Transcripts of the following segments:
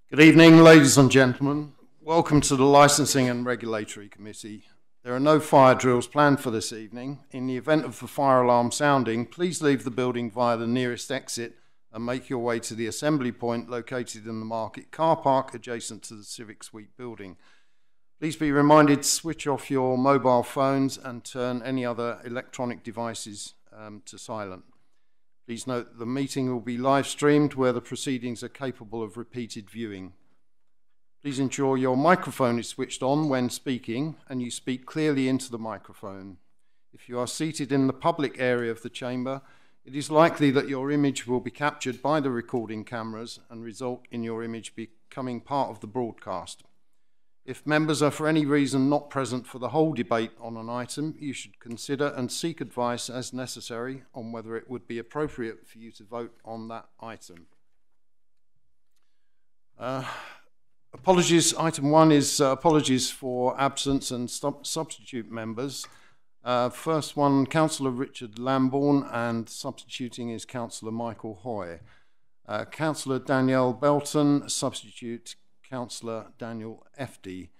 Good evening, ladies and gentlemen. Welcome to the Licensing and Regulatory Committee. There are no fire drills planned for this evening. In the event of a fire alarm sounding, please leave the building via the nearest exit and make your way to the assembly point located in the market car park adjacent to the Civic Suite building. Please be reminded to switch off your mobile phones and turn any other electronic devices to silent. Please note that the meeting will be live streamed where the proceedings are capable of repeated viewing. Please ensure your microphone is switched on when speaking and you speak clearly into the microphone. If you are seated in the public area of the chamber, it is likely that your image will be captured by the recording cameras and result in your image becoming part of the broadcast. If members are for any reason not present for the whole debate on an item, you should consider and seek advice as necessary on whether it would be appropriate for you to vote on that item. Apologies. Item 1 is apologies for absence and substitute members. First one, Councillor Richard Lambourne, and substituting is Councillor Michael Hoy. Councillor Danielle Belton, substitute Councillor Daniel F.D.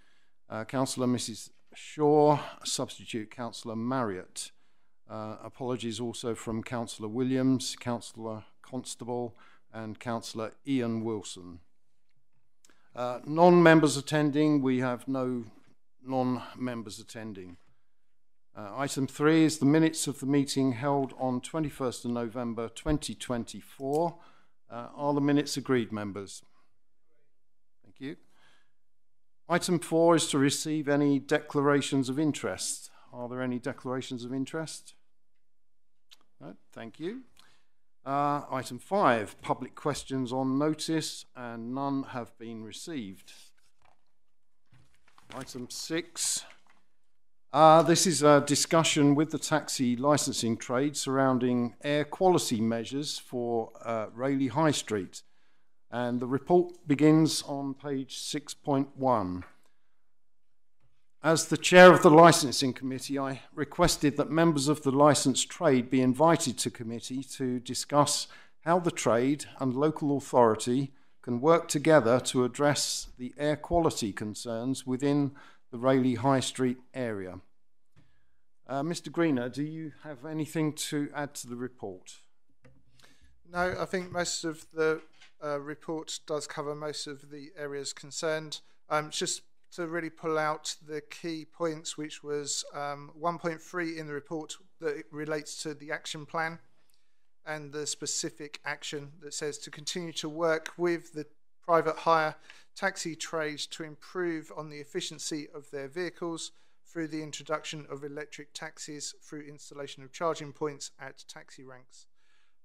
Councillor Mrs. Shaw, substitute Councillor Marriott. Apologies also from Councillor Williams, Councillor Constable, and Councillor Ian Wilson. Non-members attending, we have no non-members attending. Item 3 is the minutes of the meeting held on 21st of November 2024. Are the minutes agreed, members? Thank you. Item 4 is to receive any declarations of interest. Are there any declarations of interest? No, thank you. Item 5, public questions on notice, and none have been received. Item 6, this is a discussion with the taxi licensing trade surrounding air quality measures for Rayleigh High Street. And the report begins on page 6.1. As the chair of the licensing committee, I requested that members of the licensed trade be invited to committee to discuss how the trade and local authority can work together to address the air quality concerns within the Rayleigh High Street area. Mr. Greener, do you have anything to add to the report? No, I think most of the report does cover most of the areas concerned. Just to really pull out the key points, which was 1.3 in the report that relates to the action plan and the specific action that says to continue to work with the private hire taxi trades to improve on the efficiency of their vehicles through the introduction of electric taxis through installation of charging points at taxi ranks.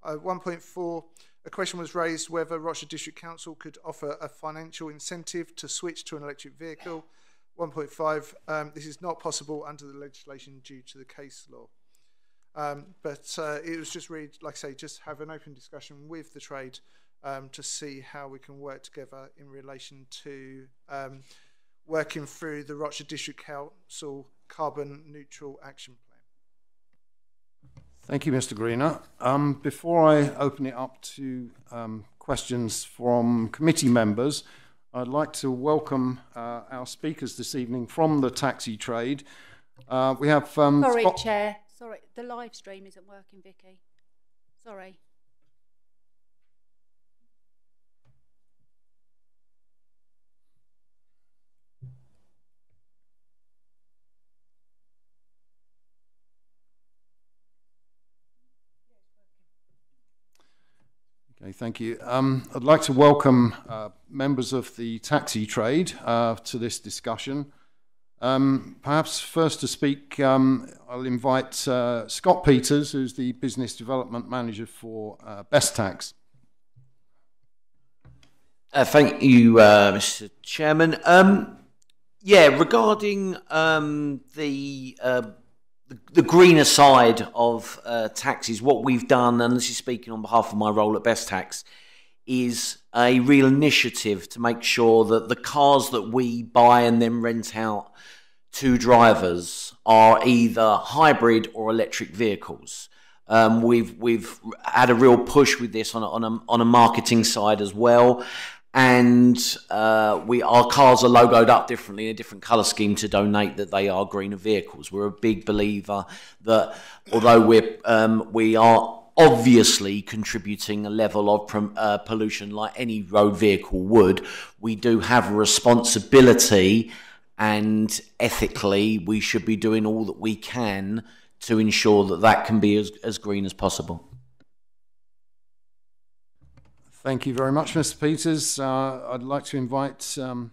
1.4, a question was raised whether Rochester District Council could offer a financial incentive to switch to an electric vehicle. 1.5, this is not possible under the legislation due to the case law. But it was just really, like I say, just have an open discussion with the trade to see how we can work together in relation to working through the Rochester District Council carbon neutral action plan. Thank you, Mr. Greener. Before I open it up to questions from committee members, I'd like to welcome our speakers this evening from the taxi trade. We have... Sorry, Chair. Sorry, the live stream isn't working, Vicky. Sorry. Okay, thank you. I'd like to welcome members of the taxi trade to this discussion. Perhaps first to speak, I'll invite Scott Peters, who's the Business Development Manager for Bestax. Thank you, Mr. Chairman. Regarding the greener side of taxis, what we've done, and this is speaking on behalf of my role at Bestax, is a real initiative to make sure that the cars that we buy and then rent out to drivers are either hybrid or electric vehicles. We've had a real push with this on a marketing side as well, and our cars are logoed up differently in a different colour scheme to donate that they are greener vehicles. We're a big believer that although we are obviously contributing a level of pollution like any road vehicle would, we do have a responsibility, and ethically we should be doing all that we can to ensure that that can be as green as possible. Thank you very much, Mr. Peters. I'd like to invite all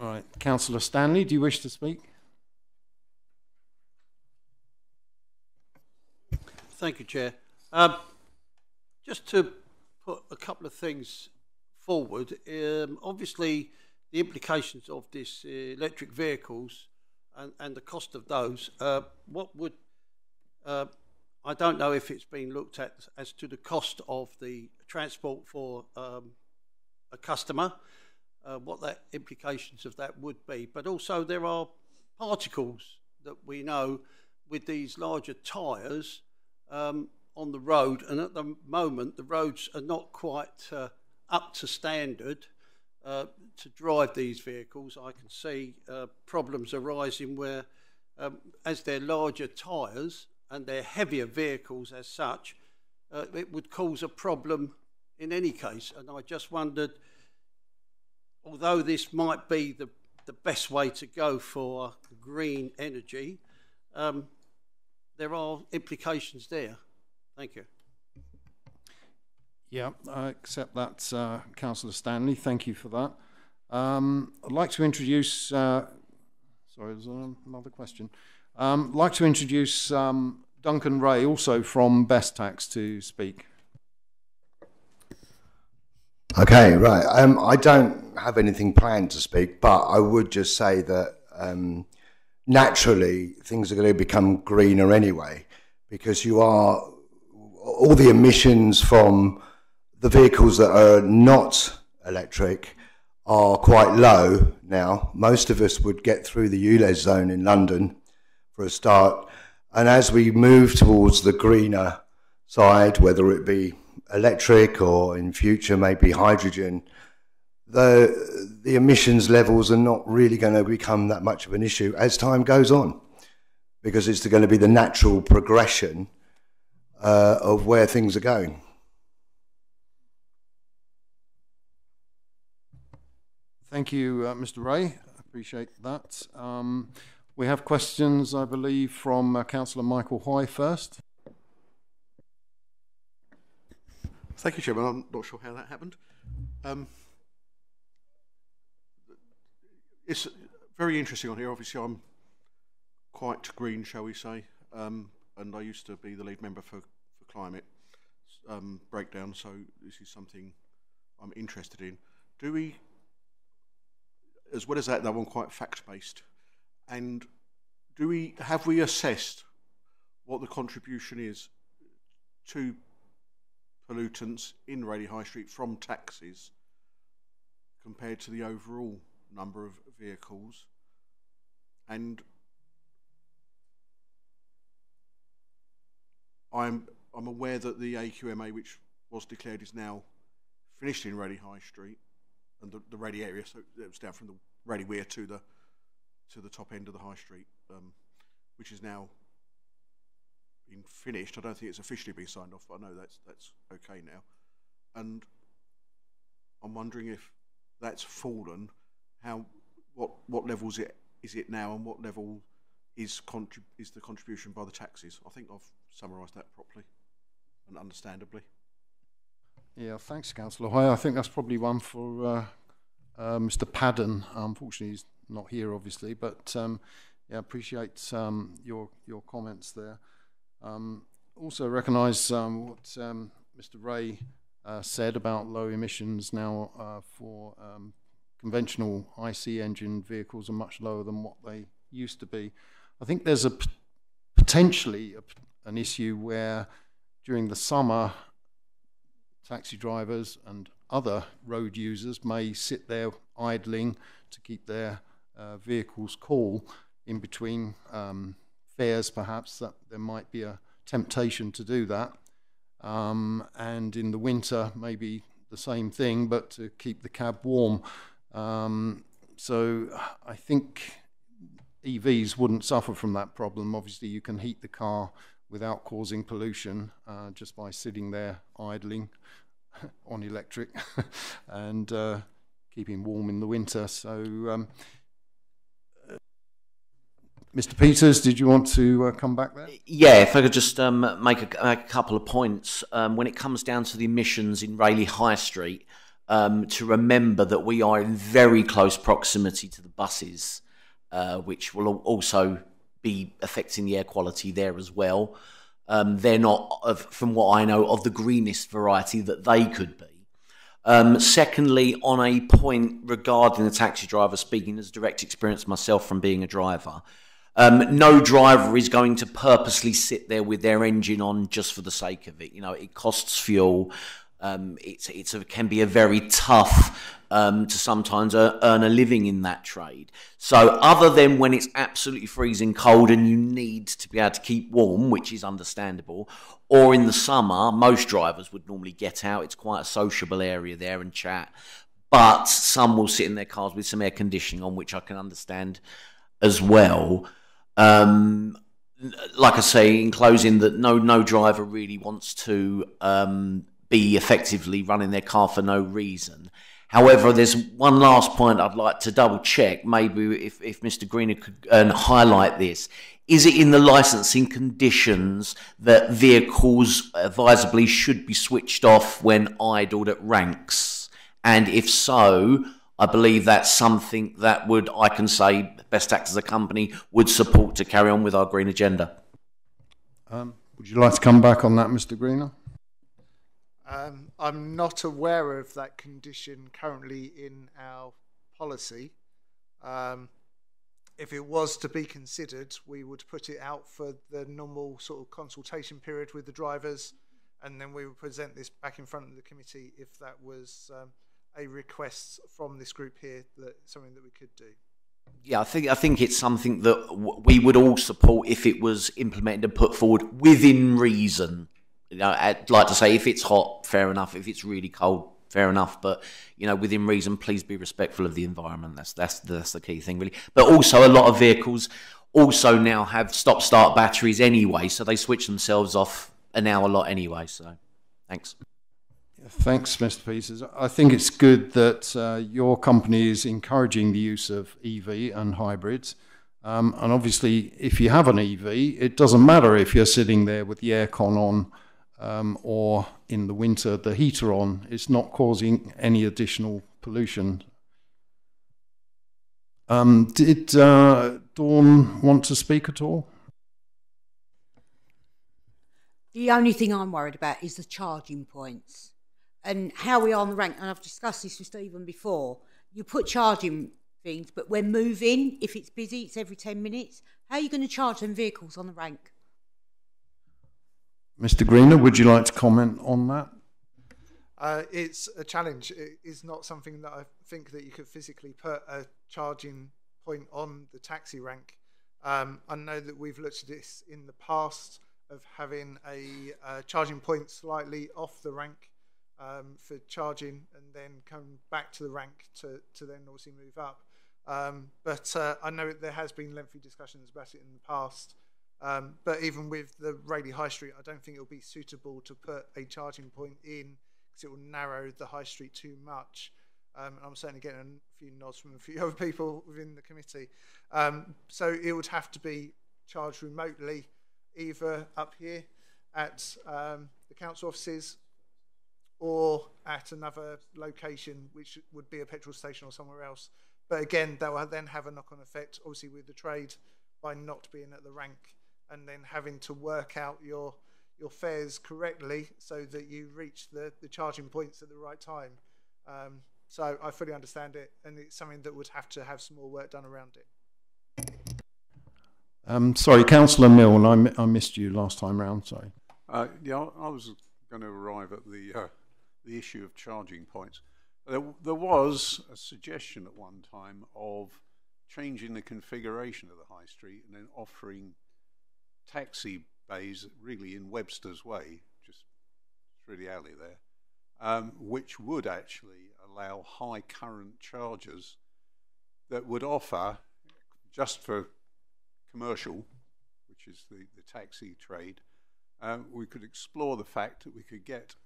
right, Councillor Stanley, do you wish to speak? Thank you, Chair. Just to put a couple of things forward, obviously the implications of this electric vehicles and the cost of those, I don't know if it's been looked at as to the cost of the transport for a customer, what the implications of that would be. But also there are particles that we know with these larger tyres on the road, and at the moment the roads are not quite up to standard to drive these vehicles. I can see problems arising where as they're larger tyres and they're heavier vehicles as such, it would cause a problem in any case. And I just wondered, although this might be the best way to go for green energy, there are implications there. Thank you. Yeah, I accept that, Councillor Stanley. Thank you for that. I'd like to introduce, sorry, there's another question. I'd like to introduce Duncan Ray, also from Best Tax, to speak. Okay, right. I don't have anything planned to speak, but I would just say that naturally things are going to become greener anyway, because all the emissions from the vehicles that are not electric are quite low now. Most of us would get through the ULEZ zone in London for a start, and as we move towards the greener side, whether it be electric or in future maybe hydrogen, the emissions levels are not really going to become that much of an issue as time goes on, because it's going to be the natural progression of where things are going. Thank you, Mr. Ray. I appreciate that. We have questions, I believe, from Councillor Michael Hoy first. Thank you, Chairman. I'm not sure how that happened. It's very interesting on here. Obviously, I'm quite green, shall we say, and I used to be the lead member for climate breakdown, so this is something I'm interested in. Do we, as well as that, I'm quite fact-based, and have we assessed what the contribution is to pollutants in Raleigh High Street from taxis compared to the overall number of vehicles? And I'm aware that the AQMA, which was declared, is now finished in Raleigh High Street and the Raleigh area, so it was down from the Raleigh Weir to the top end of the High Street, which is now been finished. I don't think it's officially been signed off, but I know that's okay now. And I'm wondering if that's fallen, what level is it now, and what level is the contribution by the taxis? I think I've summarised that properly and understandably. Yeah, thanks, Councillor Hoy. I think that's probably one for Mr. Padden. Unfortunately, he's not here, obviously, but yeah, appreciate your comments there. Also recognise what Mr. Ray said about low emissions now for conventional IC engine vehicles are much lower than what they used to be. I think there's potentially an issue where during the summer taxi drivers and other road users may sit there idling to keep their vehicles cool in between fares, perhaps, that there might be a temptation to do that. and in the winter maybe the same thing, but to keep the cab warm. So I think EVs wouldn't suffer from that problem. Obviously, you can heat the car without causing pollution just by sitting there idling on electric and keeping warm in the winter. So, Mr. Peters, did you want to come back there? Yeah, if I could just make a couple of points. When it comes down to the emissions in Rayleigh High Street, to remember that we are in very close proximity to the buses, which will also be affecting the air quality there as well. They're not, from what I know, of the greenest variety that they could be. Secondly, on a point regarding the taxi driver, speaking as direct experience myself from being a driver, no driver is going to purposely sit there with their engine on just for the sake of it. You know, it costs fuel. It can be a very tough to sometimes earn a living in that trade. So other than when it's absolutely freezing cold and you need to be able to keep warm, which is understandable, or in the summer, most drivers would normally get out. It's quite a sociable area there and chat. But some will sit in their cars with some air conditioning on, which I can understand as well. Like I say, in closing, that no driver really wants to be effectively running their car for no reason. However, there's one last point I'd like to double check, maybe if Mr. Greener could highlight this. Is it in the licensing conditions that vehicles advisably should be switched off when idled at ranks? And if so, I believe that's something that I can say, Best Tax as a company would support to carry on with our green agenda. Would you like to come back on that, Mr. Greener? I'm not aware of that condition currently in our policy. If it was to be considered, we would put it out for the normal sort of consultation period with the drivers, and then we would present this back in front of the committee if that was a request from this group here, that something that we could do. Yeah, I think it's something that we would all support if it was implemented and put forward within reason. You know, I'd like to say if it's hot, fair enough. If it's really cold, fair enough. But you know, within reason, please be respectful of the environment. That's the key thing, really. But also, a lot of vehicles also now have stop-start batteries anyway, so they switch themselves off an hour lot anyway. So, thanks. Thanks, Mr. Peters. I think it's good that your company is encouraging the use of EV and hybrids. And obviously, if you have an EV, it doesn't matter if you're sitting there with the aircon on or in the winter, the heater on. It's not causing any additional pollution. Did Dawn want to speak at all? The only thing I'm worried about is the charging points and how we are on the rank. And I've discussed this with Stephen before. You put charging things, but we're moving. If it's busy, it's every 10 minutes. How are you going to charge them vehicles on the rank? Mr. Greener, would you like to comment on that? It's a challenge. It is not something that I think that you could physically put a charging point on the taxi rank. I know that we've looked at this in the past of having a charging point slightly off the rank for charging and then come back to the rank to then obviously move up. But I know there has been lengthy discussions about it in the past. But even with the Rayleigh High Street, I don't think it will be suitable to put a charging point in because it will narrow the High Street too much. I'm certainly getting a few nods from a few other people within the committee. So it would have to be charged remotely, either up here at the council offices or at another location, which would be a petrol station or somewhere else. But again, that will then have a knock-on effect, obviously, with the trade by not being at the rank and then having to work out your fares correctly so that you reach the charging points at the right time. So I fully understand it, and it's something that would have to have some more work done around it. Sorry, Councillor Milne, I missed you last time round, sorry. Yeah, I was going to arrive at the issue of charging points. There was a suggestion at one time of changing the configuration of the high street and then offering taxi bays really in Webster's Way, just through the alley there, which would actually allow high current chargers that would offer, just for commercial, which is the taxi trade, we could explore the fact that we could get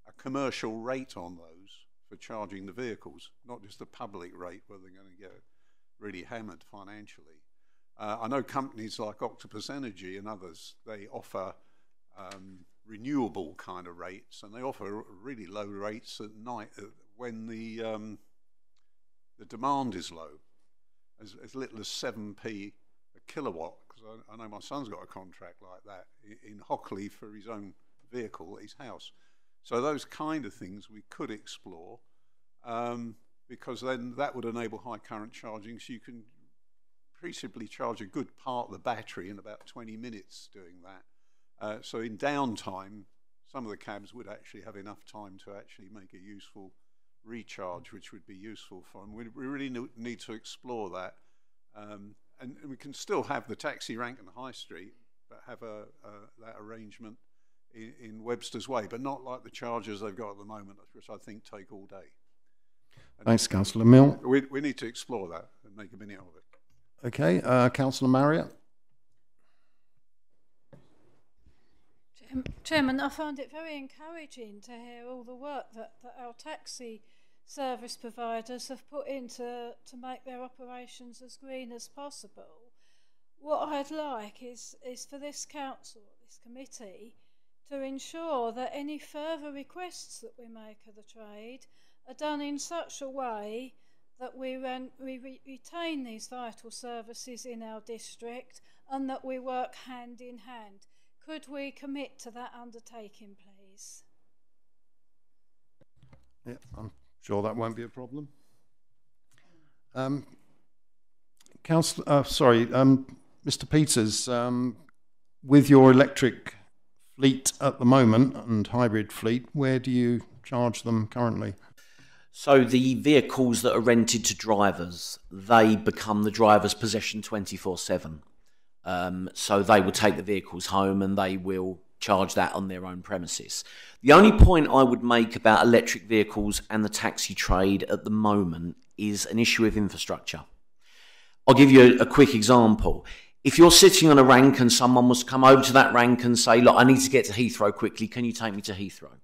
a commercial rate on those for charging the vehicles, not just a public rate where they're going to get really hammered financially. I know companies like Octopus Energy and others, they offer renewable kind of rates, and they offer really low rates at night when the demand is low, as little as 7p a kilowatt, because I know my son's got a contract like that in Hockley for his own vehicle at his house. So those kind of things we could explore, because then that would enable high current charging, so you can principally charge a good part of the battery in about 20 minutes doing that. So in downtime, some of the cabs would actually have enough time to actually make a useful recharge, which would be useful for them. We really need to explore that. And we can still have the taxi rank in the high street, but have that arrangement in Webster's Way, but not like the chargers they've got at the moment, which I think take all day. And thanks, Councillor Mill. We need to explore that and make a minute of it. Okay, Councillor Marriott. Chairman, I found it very encouraging to hear all the work that our taxi service providers have put in to make their operations as green as possible. What I'd like is for this council, this committee, to ensure that any further requests that we make of the trade are done in such a way that we retain these vital services in our district and that we work hand in hand. Could we commit to that undertaking, please? Yeah, I'm sure that won't be a problem. Mr. Peters, with your electric fleet at the moment and hybrid fleet, where do you charge them currently? So the vehicles that are rented to drivers, they become the driver's possession 24/7. So they will take the vehicles home and they will charge that on their own premises. The only point I would make about electric vehicles and the taxi trade at the moment is an issue of infrastructure. I'll give you a quick example. If you're sitting on a rank and someone was to come over to that rank and say, look, I need to get to Heathrow quickly, can you take me to Heathrow?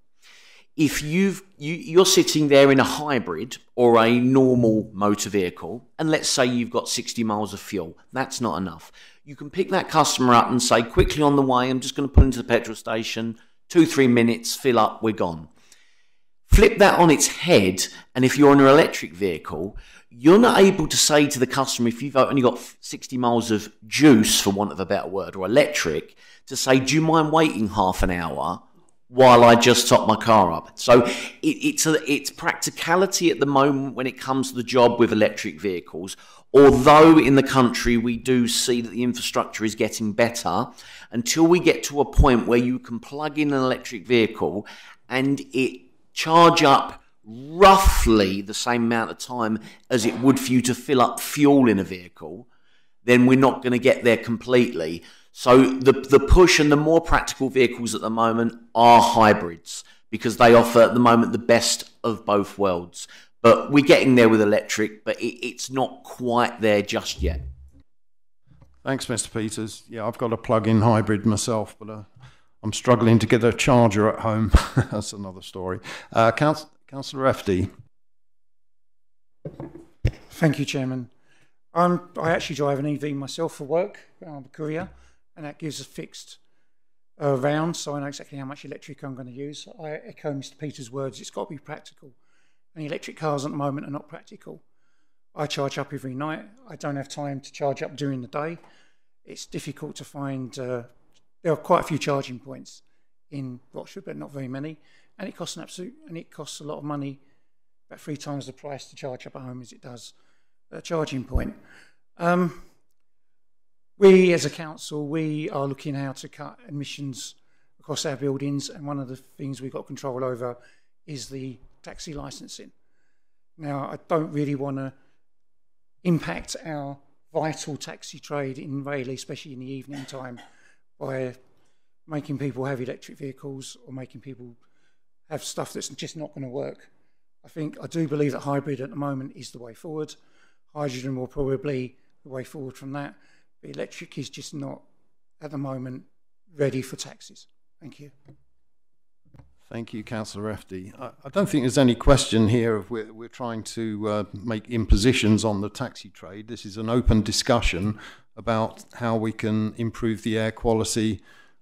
If you're sitting there in a hybrid or a normal motor vehicle, and let's say you've got 60 miles of fuel, that's not enough. You can pick that customer up and say, quickly on the way, I'm just going to pull into the petrol station, 2-3 minutes, fill up, we're gone. Flip that on its head, and if you're on an electric vehicle, you're not able to say to the customer, if you've only got 60 miles of juice, for want of a better word, or electric, to say, do you mind waiting half an hour while I just top my car up? So it's practicality at the moment when it comes to the job with electric vehicles. Although in the country we do see that the infrastructure is getting better, until we get to a point where you can plug in an electric vehicle and it charge up roughly the same amount of time as it would for you to fill up fuel in a vehicle, then we're not going to get there completely. So the push and the more practical vehicles at the moment are hybrids, because they offer at the moment the best of both worlds. But we're getting there with electric, but it's not quite there just yet. Thanks, Mr. Peters. Yeah, I've got a plug-in hybrid myself, but I'm struggling to get a charger at home. That's another story. Councillor FD. Thank you, Chairman. I actually drive an EV myself for work. I'm a courier, and that gives a fixed round, so I know exactly how much electric I'm going to use. I echo Mr. Peters' words, it's got to be practical. And electric cars at the moment are not practical. I charge up every night. I don't have time to charge up during the day. It's difficult to find. There are quite a few charging points in Rochford, but not very many. And it costs a lot of money, about 3 times the price to charge up at home as it does at a charging point. We, as a council, we are looking how to cut emissions across our buildings, and one of the things we've got control over is the taxi licensing. Now, I don't really want to impact our vital taxi trade in Rayleigh, especially in the evening time, by making people have electric vehicles or making people have stuff that's just not going to work. I do believe that hybrid at the moment is the way forward. Hydrogen will probably be the way forward from that. But electric is just not, at the moment, ready for taxis. Thank you. Thank you, Councillor Refty. I don't think there's any question here of we're trying to make impositions on the taxi trade. This is an open discussion about how we can improve the air quality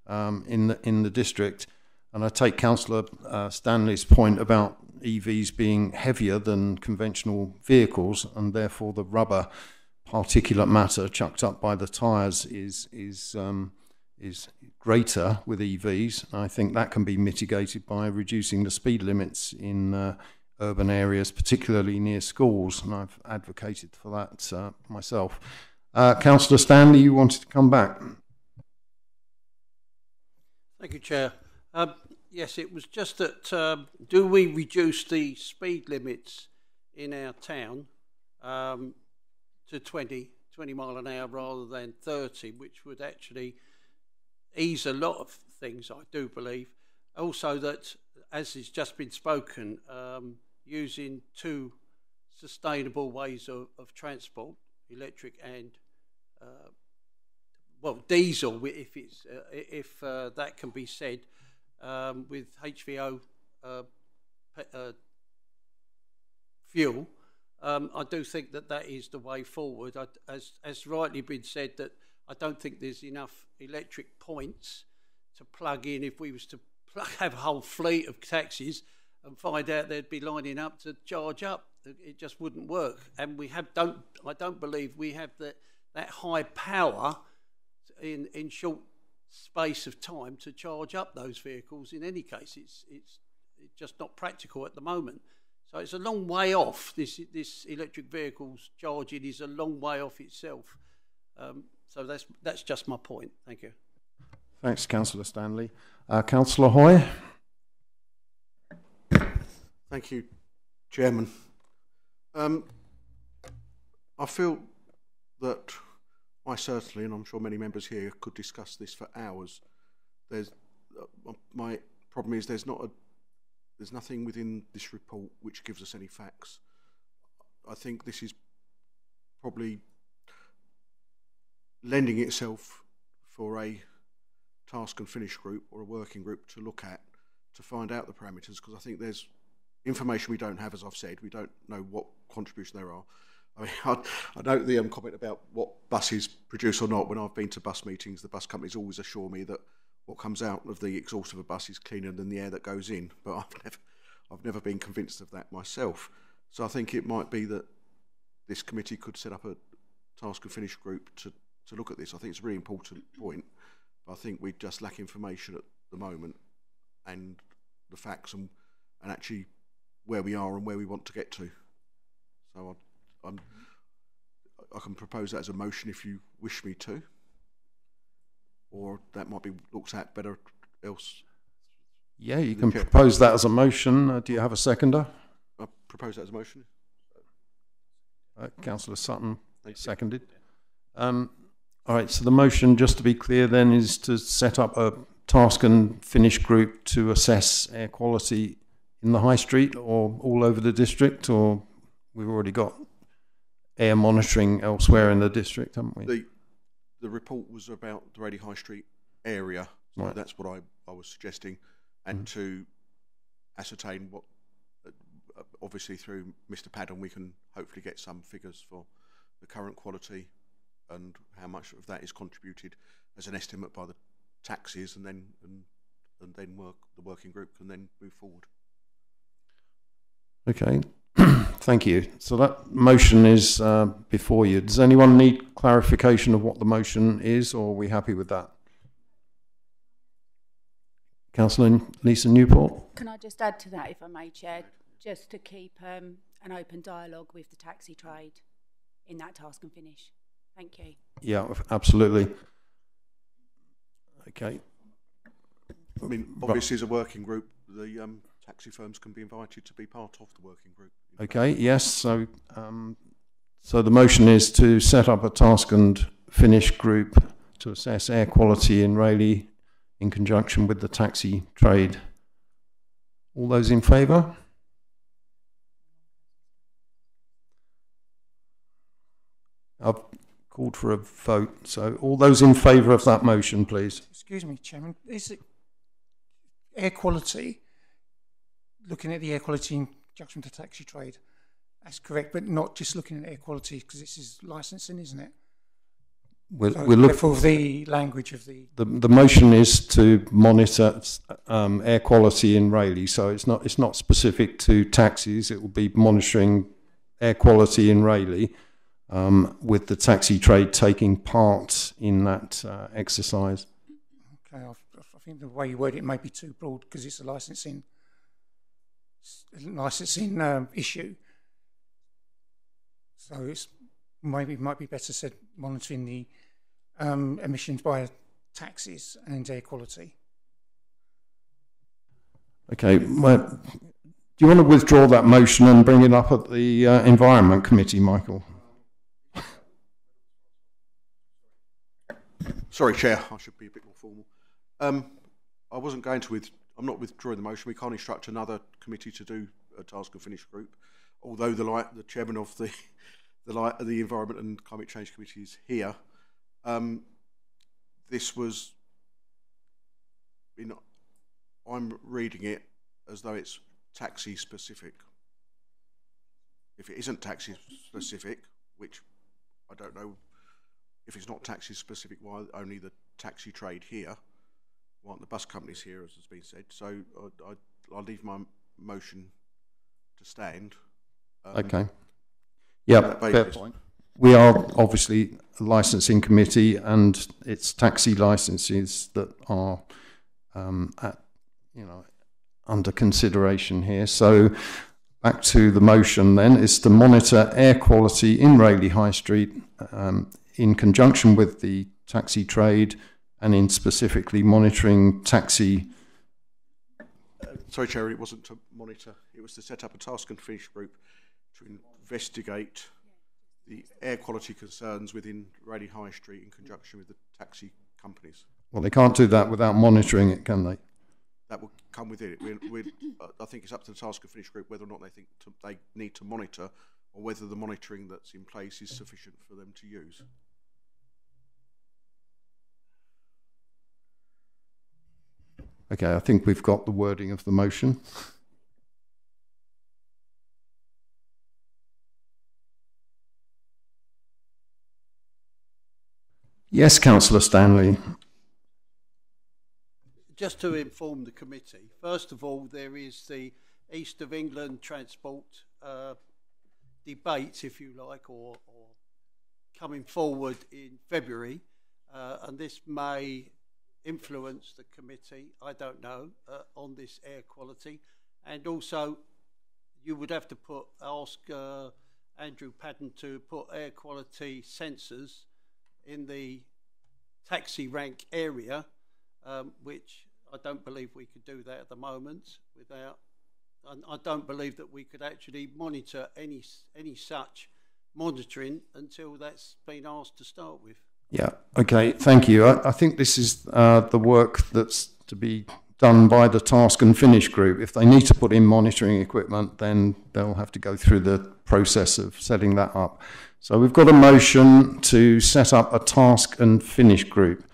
in the district. And I take Councillor Stanley's point about EVs being heavier than conventional vehicles, and therefore the rubber particulate matter chucked up by the tyres is greater with EVs. I think that can be mitigated by reducing the speed limits in urban areas, particularly near schools, and I've advocated for that myself. Councillor Stanley, you wanted to come back. Thank you, Chair. Yes, it was just that do we reduce the speed limits in our town to 20 mile an hour rather than 30, which would actually ease a lot of things, I do believe. Also that, as has just been spoken, using two sustainable ways of transport, electric and diesel, if that can be said, with HVO fuel. I do think that is the way forward. As rightly been said, that I don't think there's enough electric points to plug in. If we was to have a whole fleet of taxis and find out they'd be lining up to charge up, it just wouldn't work. And I don't believe we have that high power in short space of time to charge up those vehicles. In any case, it's just not practical at the moment. So it's a long way off. This electric vehicles charging is a long way off itself. So that's just my point. Thank you. Thanks, Councillor Stanley. Councillor Hoy. Thank you, Chairman. I feel that I certainly, and I'm sure many members here, could discuss this for hours. My problem is there's nothing within this report which gives us any facts. I think this is probably lending itself for a task and finish group or a working group to look at to find out the parameters, because I think there's information we don't have, as I've said. We don't know what contribution there are. I mean, I note the comment about what buses produce or not. When I've been to bus meetings, the bus companies always assure me that what comes out of the exhaust of a bus is cleaner than the air that goes in. But I've never been convinced of that myself. So I think it might be that this committee could set up a task and finish group to look at this. I think it's a really important point. But I think we just lack information at the moment and the facts and actually where we are and where we want to get to. So I can propose that as a motion if you wish me to, or that might be looked at better else. Yeah, you can propose that as a motion. Do you have a seconder? I propose that as a motion. Councillor Sutton seconded. All right, so the motion, just to be clear then, is to set up a task and finish group to assess air quality in the high street or all over the district, or we've already got air monitoring elsewhere in the district, haven't we? The report was about the Raleigh High Street area, so right. That's what I was suggesting, and to ascertain what, obviously through Mr. Paddon, we can hopefully get some figures for the current quality and how much of that is contributed as an estimate by the taxis, and then the working group can then move forward. Okay. Thank you. So that motion is before you. Does anyone need clarification of what the motion is, or are we happy with that? Councillor Lisa Newport. Can I just add to that, if I may, Chair, just to keep an open dialogue with the taxi trade in that task and finish. Thank you. Yeah, absolutely. Okay. I mean, obviously, as a working group, the taxi firms can be invited to be part of the working group. Okay, yes. So the motion is to set up a task and finish group to assess air quality in Raleigh in conjunction with the taxi trade. All those in favour? I've called for a vote, so all those in favour of that motion, please. Excuse me, Chairman. Is it air quality, looking at the air quality in conjunction with the taxi trade? That's correct, but not just looking at air quality, because this is licensing, isn't it? We're So looking therefore, the language of the... The motion is to monitor air quality in Rayleigh, so it's not specific to taxis. It will be monitoring air quality in Rayleigh, with the taxi trade taking part in that exercise. Okay, I think the way you word it may be too broad because it's a licensing issue. So it's maybe it might be better said monitoring the emissions by taxis and air quality. Okay, well, do you want to withdraw that motion and bring it up at the Environment Committee, Michael? Sorry, Chair, I should be a bit more formal. I wasn't going to I'm not withdrawing the motion. We can't instruct another committee to do a task and finish group, although the chairman of the Environment and Climate Change Committee is here. This was, I'm reading it as though it's taxi specific. If it isn't taxi specific, which I don't know, if it's not taxi specific, why only the taxi trade here? Why aren't the bus companies here, as has been said? So I'll leave my motion to stand. Okay. Yeah, fair point. We are obviously a licensing committee, and it's taxi licenses that are under consideration here. So back to the motion then, is to monitor air quality in Rayleigh High Street in conjunction with the taxi trade and in specifically monitoring taxi... Sorry, Chair, it wasn't to monitor. It was to set up a task and finish group to investigate the air quality concerns within Rayleigh High Street in conjunction with the taxi companies. Well, they can't do that without monitoring it, can they? That will come within it. I think it's up to the task and finish group whether or not they think they need to monitor, or whether the monitoring that's in place is sufficient for them to use. Okay, I think we've got the wording of the motion. Yes, Councillor Stanley. Just to inform the committee, first of all, there is the East of England transport debate, if you like, or coming forward in February, and this may influence the committee, I don't know, on this air quality. And also, you would have to ask Andrew Padden to put air quality sensors in the taxi rank area, which I don't believe we could do that at the moment without, and I don't believe that we could actually monitor any such monitoring until that's been asked to start with. Yeah, okay, thank you. I think this is the work that's to be done by the task and finish group. If they need to put in monitoring equipment, then they'll have to go through the process of setting that up. So we've got a motion to set up a task and finish group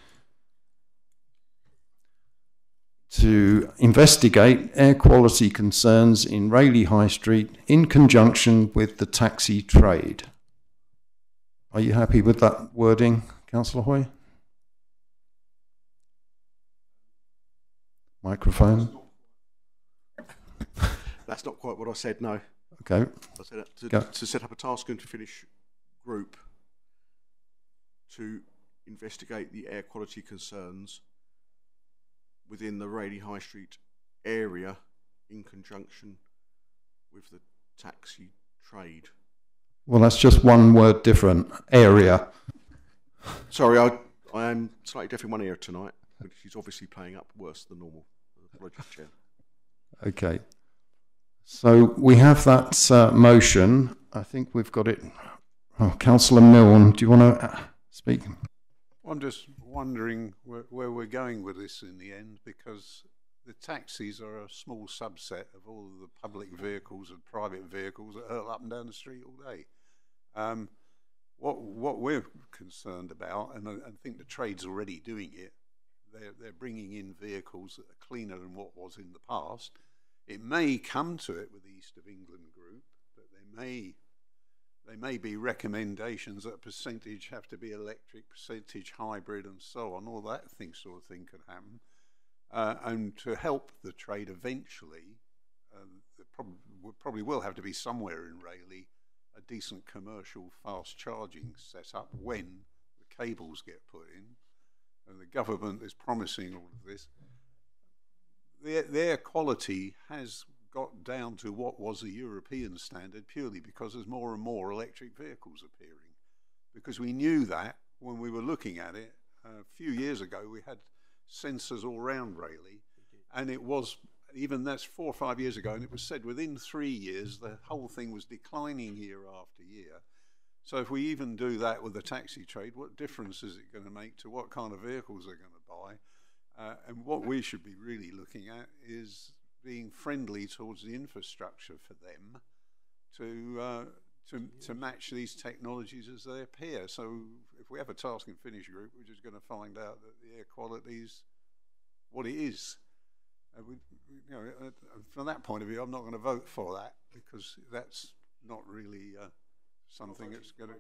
to investigate air quality concerns in Rayleigh High Street in conjunction with the taxi trade. Are you happy with that wording, Councillor Hoy? Microphone. That's not quite what I said, no. Okay. I said to set up a task and to finish group to investigate the air quality concerns within the Rayleigh High Street area in conjunction with the taxi trade. Well, that's just one word different. Area. Sorry, I am slightly deaf in one ear tonight, but she's obviously playing up worse than normal. Apologies, Chair. Okay. So we have that motion. I think we've got it. Oh, Councillor Milne, do you want to speak? I'm just wondering where we're going with this in the end, because the taxis are a small subset of all of the public vehicles and private vehicles that hurl up and down the street all day. What we're concerned about, and I think the trade's already doing it, they're bringing in vehicles that are cleaner than what was in the past. It may come to it with the East of England group, but there may be recommendations that a percentage have to be electric, percentage hybrid, and so on. All that sort of thing could happen. And to help the trade eventually, there probably will have to be somewhere in Rayleigh a decent commercial fast charging set up when the cables get put in. And the government is promising all of this. The air quality has got down to what was a European standard purely because there's more and more electric vehicles appearing. Because we knew that when we were looking at it a few years ago, we had sensors all around Rayleigh, and it was, even that's 4 or 5 years ago, and it was said within 3 years the whole thing was declining year after year. So if we even do that with the taxi trade, what difference is it going to make to what kind of vehicles they're going to buy? And what we should be really looking at is being friendly towards the infrastructure for them to match these technologies as they appear. So if we have a task and finish group, we're just going to find out that the air quality is what it is. From that point of view, I'm not going to vote for that because that's not really something that's going to...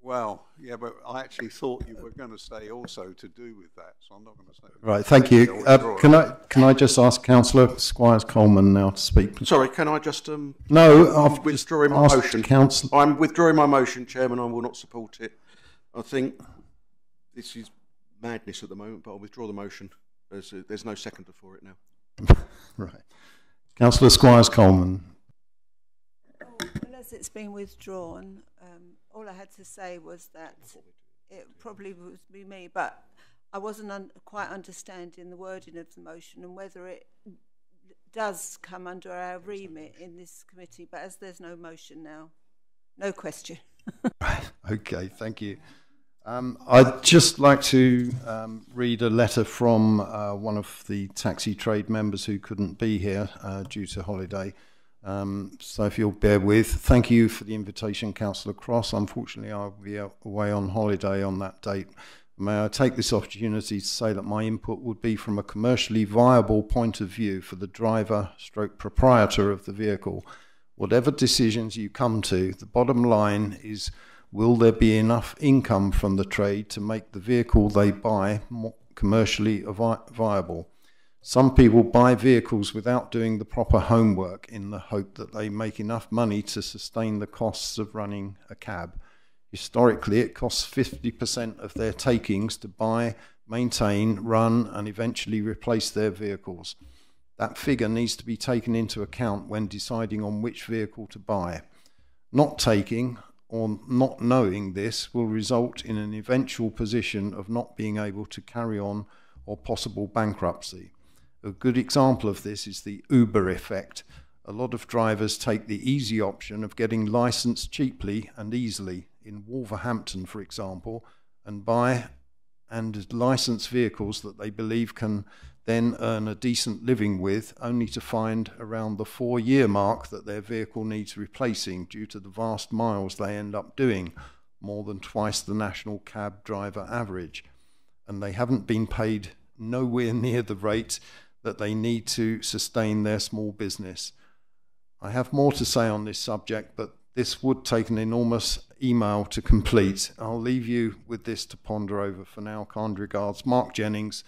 Well, yeah, but I actually thought you were going to say also to do with that, so I'm not going to say that. Right, thank you. Can I just ask Councillor Squires-Coleman now to speak? Sorry, can I just... No, I'm withdrawing my motion. Councillor. I'm withdrawing my motion, Chairman. I will not support it. I think this is madness at the moment, but I'll withdraw the motion. There's no seconder for it now. Right. Councillor Squires-Coleman. Well, as it's been withdrawn, all I had to say was that it probably would be me, but I wasn't quite understanding the wording of the motion and whether it does come under our remit in this committee. But as there's no motion now, no question. Okay, thank you. I'd just like to read a letter from one of the taxi trade members who couldn't be here due to holiday. So if you'll bear with, thank you for the invitation, Councillor Cross. Unfortunately, I'll be away on holiday on that date. May I take this opportunity to say that my input would be from a commercially viable point of view for the driver / proprietor of the vehicle. Whatever decisions you come to, the bottom line is, will there be enough income from the trade to make the vehicle they buy more commercially viable? Some people buy vehicles without doing the proper homework in the hope that they make enough money to sustain the costs of running a cab. Historically, it costs 50% of their takings to buy, maintain, run, and eventually replace their vehicles. That figure needs to be taken into account when deciding on which vehicle to buy. Not taking or not knowing this will result in an eventual position of not being able to carry on or possible bankruptcy. A good example of this is the Uber effect. A lot of drivers take the easy option of getting licensed cheaply and easily in Wolverhampton, for example, and buy and license vehicles that they believe can then earn a decent living with, only to find around the 4-year mark that their vehicle needs replacing due to the vast miles they end up doing, more than twice the national cab driver average. And they haven't been paid nowhere near the rate that they need to sustain their small business. I have more to say on this subject, but this would take an enormous email to complete. I'll leave you with this to ponder over for now. Kind regards, Mark Jennings,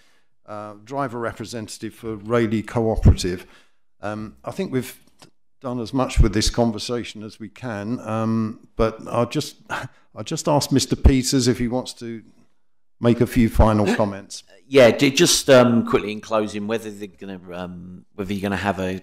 driver representative for Rayleigh Cooperative. I think we've done as much with this conversation as we can, but I'll just ask Mr. Peters if he wants to make a few final comments. Yeah, just quickly in closing, whether you're going to have a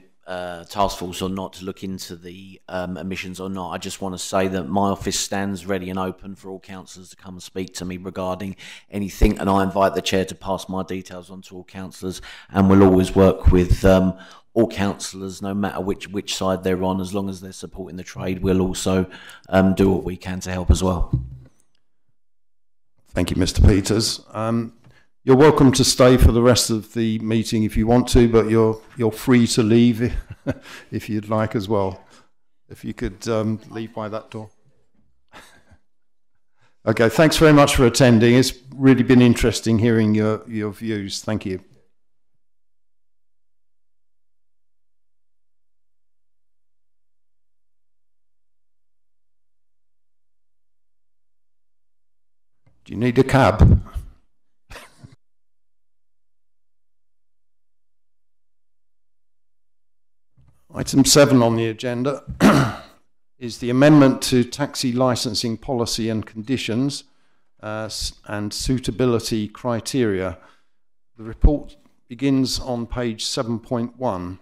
task force or not to look into the emissions or not, I just want to say that my office stands ready and open for all councillors to come and speak to me regarding anything, and I invite the chair to pass my details on to all councillors, and we'll always work with all councillors, no matter which side they're on, as long as they're supporting the trade. We'll also do what we can to help as well. Thank you, Mr. Peters. You're welcome to stay for the rest of the meeting if you want to, but you're free to leave if you'd like as well. If you could leave by that door. Okay, thanks very much for attending. It's really been interesting hearing your views. Thank you. Do you need a cab? Item 7 on the agenda is the amendment to taxi licensing policy and conditions and suitability criteria. The report begins on page 7.1,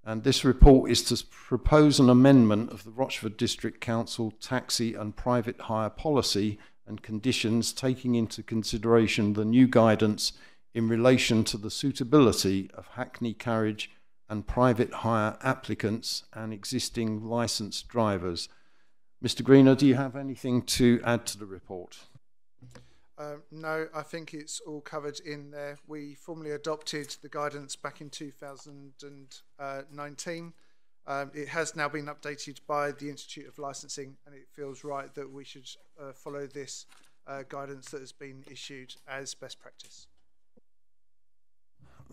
and this report is to propose an amendment of the Rochford District Council taxi and private hire policy and conditions, taking into consideration the new guidance in relation to the suitability of hackney carriage and private hire applicants and existing licensed drivers. Mr. Greener, do you have anything to add to the report? No, I think it's all covered in there. We formally adopted the guidance back in 2019. It has now been updated by the Institute of Licensing, and it feels right that we should follow this guidance that has been issued as best practice.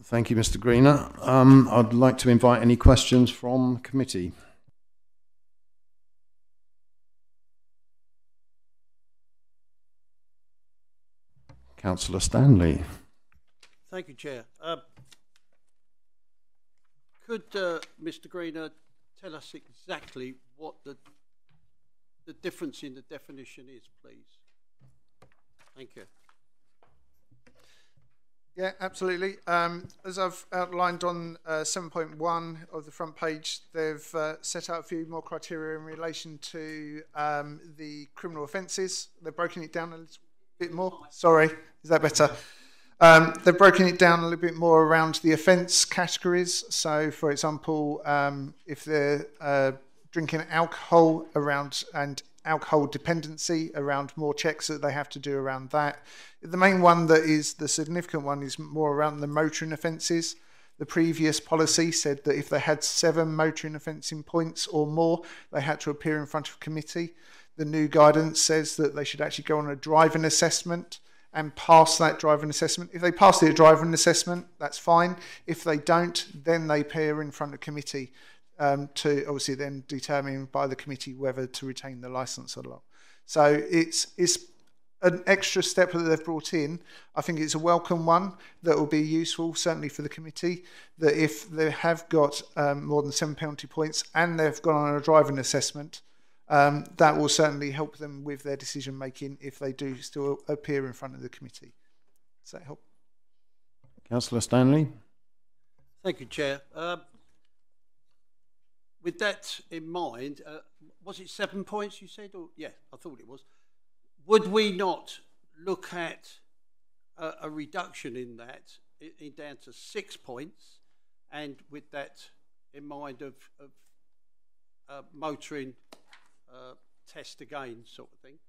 Thank you, Mr. Greener. I'd like to invite any questions from committee. Councillor Stanley. Thank you, Chair. Could Mr. Greener tell us exactly what the difference in the definition is, please? Thank you. Yeah, absolutely. As I've outlined on 7.1 of the front page, they've set out a few more criteria in relation to the criminal offences. They've broken it down a little bit more. Sorry, is that better? They've broken it down a little bit more around the offence categories. So, for example, if they're drinking alcohol around and alcohol dependency, around more checks that they have to do around that. The main one that is the significant one is more around the motoring offences. The previous policy said that if they had 7 motoring offencing points or more, they had to appear in front of committee. The new guidance says that they should actually go on a driving assessment and pass that driving assessment. If they pass the driving assessment, that's fine. If they don't, then they appear in front of committee to obviously then determine by the committee whether to retain the licence or not. So it's an extra step that they've brought in. I think it's a welcome one that will be useful, certainly for the committee, that if they have got more than 7 penalty points and they've gone on a driving assessment, that will certainly help them with their decision making if they do still appear in front of the committee. Does that help? Councillor Stanley. Thank you, Chair. With that in mind, was it 7 points you said? Or yeah, I thought it was. Would we not look at a reduction in that, down to 6 points, and with that in mind of motoring test again sort of thing,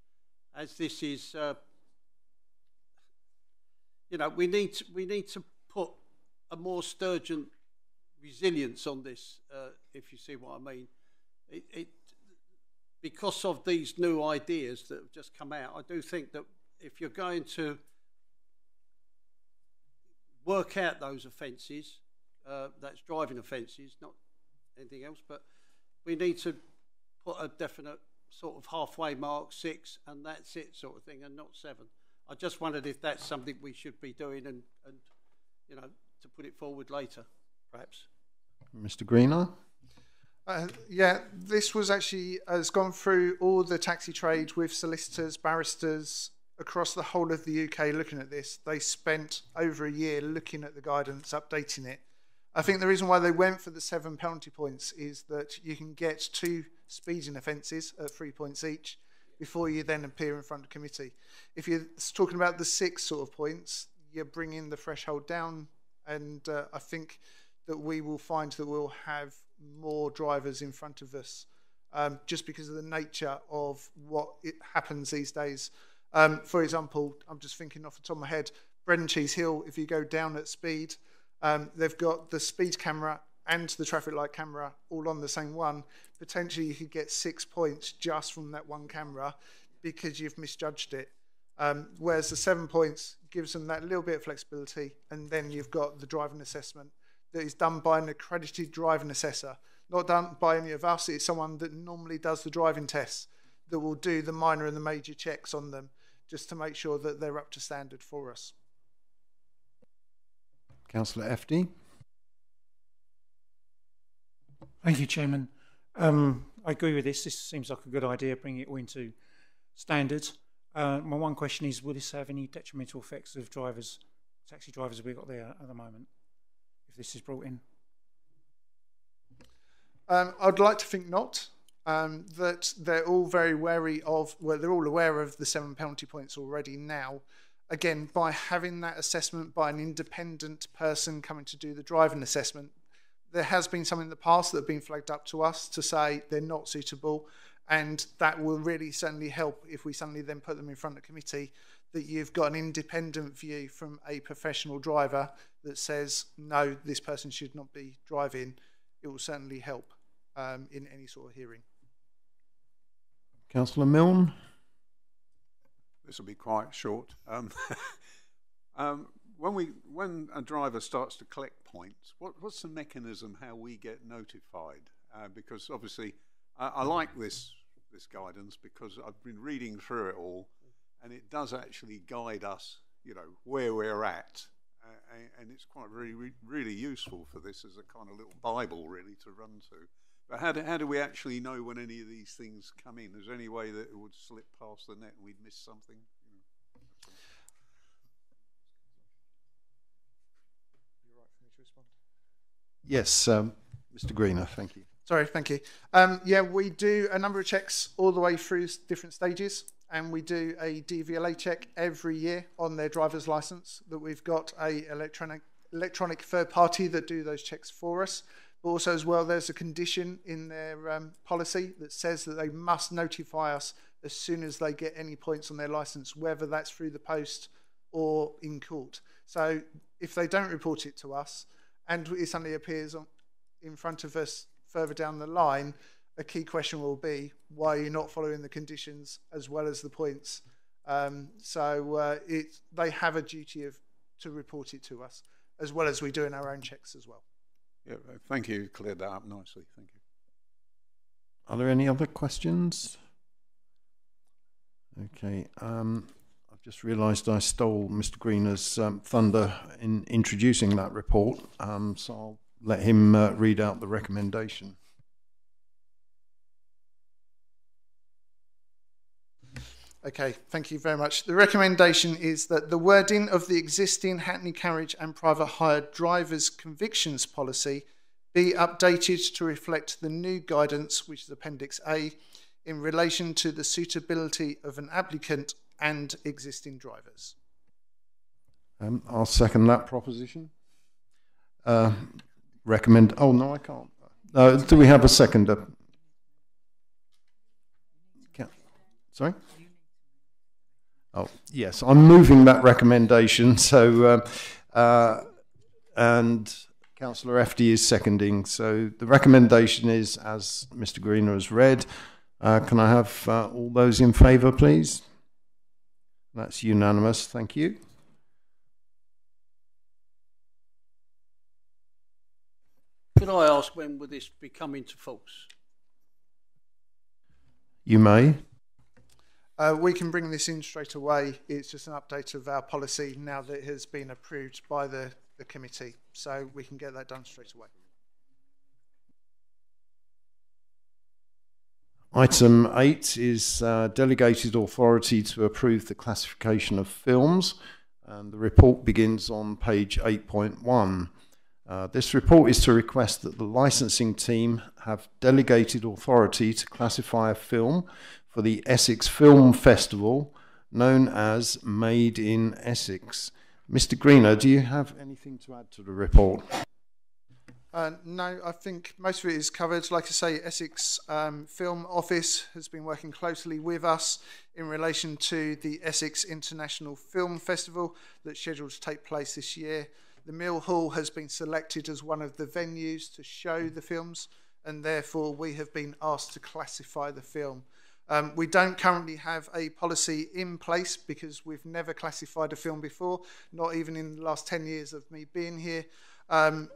as this is, you know, we need to put a more stringent resilience on this, if you see what I mean. Because of these new ideas that have just come out, I do think that if you're going to work out those offences, that's driving offences, not anything else, but we need to put a definite sort of halfway mark, 6, and that's it sort of thing, and not 7. I just wondered if that's something we should be doing and you know, to put it forward later, perhaps. Mr. Greener? Yeah, this was actually has gone through all the taxi trade with solicitors, barristers across the whole of the UK looking at this. They spent over a year looking at the guidance, updating it. I think the reason why they went for the 7 penalty points is that you can get 2 speeding offences at 3 points each before you then appear in front of committee. If you're talking about the 6 sort of points, you're bringing the threshold down, and I think that we will find that we'll have more drivers in front of us just because of the nature of what happens these days. For example, I'm just thinking off the top of my head, Bread and Cheese Hill, if you go down at speed, they've got the speed camera and the traffic light camera all on the same one. Potentially you could get 6 points just from that one camera because you've misjudged it. Whereas the 7 points gives them that little bit of flexibility, and then you've got the driving assessment that is done by an accredited driving assessor, not done by any of us. It's someone that normally does the driving tests that will do the minor and the major checks on them just to make sure that they're up to standard for us. Councillor FD. Thank you, Chairman. I agree with this. This seems like a good idea, bringing it all into standards. My one question is, will this have any detrimental effects of drivers, taxi drivers we've got there at the moment, if this is brought in? I'd like to think not. That they're all very wary of, well, they're all aware of the 7 penalty points already now. Again, by having that assessment by an independent person coming to do the driving assessment, there has been some in the past that have been flagged up to us to say they're not suitable, and that will really certainly help if we suddenly then put them in front of committee, that you've got an independent view from a professional driver that says, no, this person should not be driving. It will certainly help in any sort of hearing. Councillor Milne. This will be quite short. When a driver starts to collect points, what's the mechanism how we get notified? Because obviously, I like this guidance because I've been reading through it all, and it does actually guide us, you know, where we're at, and it's quite really useful for this as a kind of little Bible really to run to. But how do we actually know when any of these things come in? Is there any way that it would slip past the net and we'd miss something? Yes, Mr. Greener, thank you. Sorry, thank you. Yeah, we do a number of checks all the way through different stages, and we do a DVLA check every year on their driver's license. That we've got a electronic third party that do those checks for us. But also as well, there's a condition in their policy that says that they must notify us as soon as they get any points on their license, whether that's through the post or in court. So if they don't report it to us and it suddenly appears in front of us further down the line, a key question will be, why are you not following the conditions as well as the points? They have a duty to report it to us, as well as we do in our own checks as well. Yeah, thank you. Cleared that up nicely. Thank you. Are there any other questions? Okay. I've just realised I stole Mr. Greener's thunder in introducing that report, so I'll let him read out the recommendation. Okay, thank you very much. The recommendation is that the wording of the existing Hackney Carriage and Private Hire Drivers Convictions Policy be updated to reflect the new guidance, which is Appendix A, in relation to the suitability of an applicant and existing drivers. I'll second that proposition. Recommend. Oh no, I can't. Do we have a seconder? Sorry. Oh yes, I'm moving that recommendation. So and Councillor FD is seconding. So the recommendation is, as Mr. Greener has read. Can I have all those in favour, please? That's unanimous. Thank you. Could I ask, when will this be coming to force? You may. We can bring this in straight away. It's just an update of our policy now that it has been approved by the committee. So we can get that done straight away. Item 8 is delegated authority to approve the classification of films. And the report begins on page 8.1. This report is to request that the licensing team have delegated authority to classify a film for the Essex Film Festival, known as Made in Essex. Mr. Greener, do you have anything to add to the report? No, I think most of it is covered. Like I say, Essex Film Office has been working closely with us in relation to the Essex International Film Festival that's scheduled to take place this year. The Mill Hall has been selected as one of the venues to show the films, and therefore we have been asked to classify the film. We don't currently have a policy in place because we've never classified a film before, not even in the last 10 years of me being here.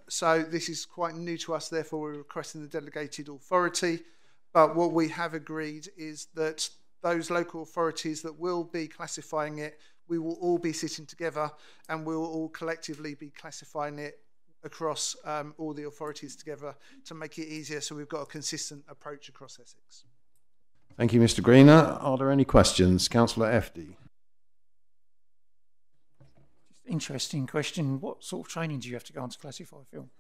So this is quite new to us, therefore we're requesting the delegated authority. But what we have agreed is that those local authorities that will be classifying it, we will all be sitting together and we will all collectively be classifying it across all the authorities together to make it easier, so we've got a consistent approach across Essex. Thank you, Mr. Greener. Are there any questions? Councillor FD. Interesting question. What sort of training do you have to go on to classify a film?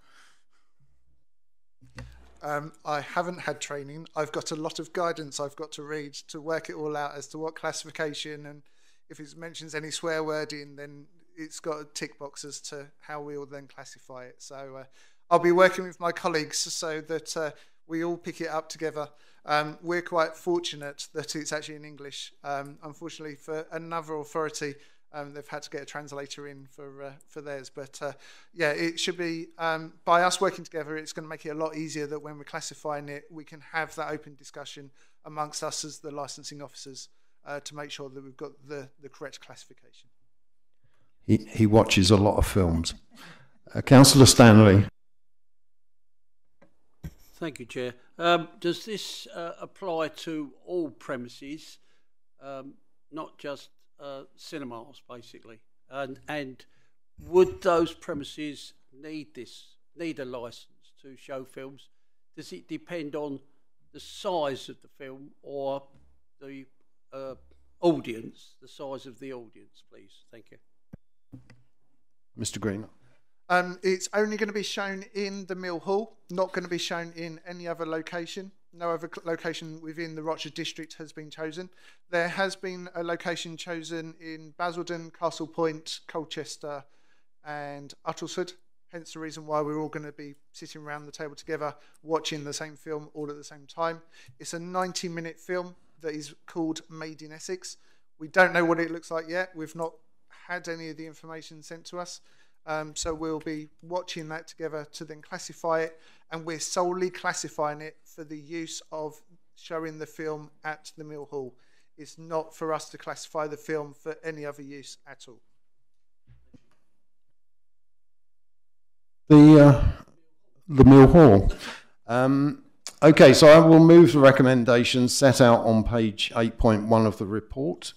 I haven't had training. I've got a lot of guidance I've got to read to work it all out as to what classification, and if it mentions any swear wording, then it's got a tick box as to how we will then classify it. So I'll be working with my colleagues so that we all pick it up together. We're quite fortunate that it's actually in English. Unfortunately, for another authority, they've had to get a translator in for theirs. But yeah, it should be, by us working together, it's going to make it a lot easier that when we're classifying it, we can have that open discussion amongst us as the licensing officers to make sure that we've got the correct classification. He watches a lot of films. Councillor Stanley. Thank you, Chair. Does this apply to all premises, not just cinemas, basically? And would those premises need a licence to show films? Does it depend on the size of the film or the audience, the size of the audience, please? Thank you. Mr. Green. It's only going to be shown in the Mill Hall, not going to be shown in any other location. No other location within the Rochester district has been chosen. There has been a location chosen in Basildon, Castle Point, Colchester and Uttlesford. Hence the reason why we're all going to be sitting around the table together watching the same film all at the same time. It's a 90-minute film that is called Made in Essex. We don't know what it looks like yet. We've not had any of the information sent to us. So we'll be watching that together to then classify it, and we're solely classifying it for the use of showing the film at the Mill Hall. It's not for us to classify the film for any other use at all. The Mill Hall. Okay, so I will move the recommendations set out on page 8.1 of the report.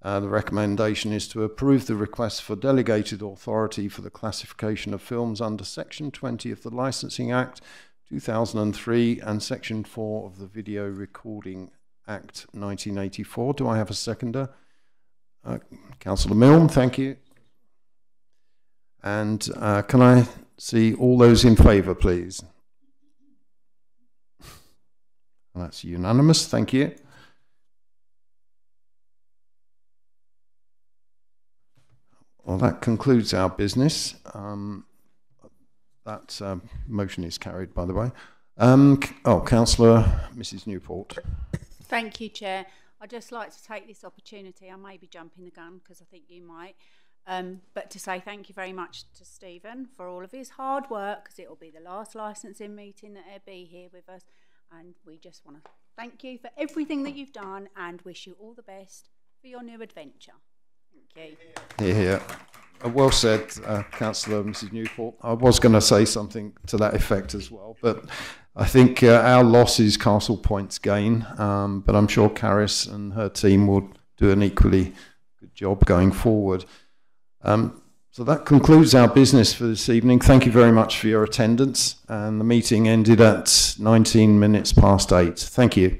The recommendation is to approve the request for delegated authority for the classification of films under Section 20 of the Licensing Act 2003 and Section 4 of the Video Recording Act 1984. Do I have a seconder? Councillor Milne, thank you. And can I see all those in favour, please? That's unanimous, thank you. Well, that concludes our business. That motion is carried, by the way. Councillor Mrs. Newport. Thank you, Chair. I'd just like to take this opportunity, I may be jumping the gun because I think you might, but to say thank you very much to Stephen for all of his hard work, because it will be the last licensing meeting that he'll be here with us, and we just want to thank you for everything that you've done and wish you all the best for your new adventure. Thank you. Here. Well said, Councillor Mrs. Newport. I was going to say something to that effect as well, but I think our loss is Castle Point's gain, but I'm sure Caris and her team will do an equally good job going forward. So that concludes our business for this evening. Thank you very much for your attendance, and the meeting ended at 19 minutes past 8. Thank you.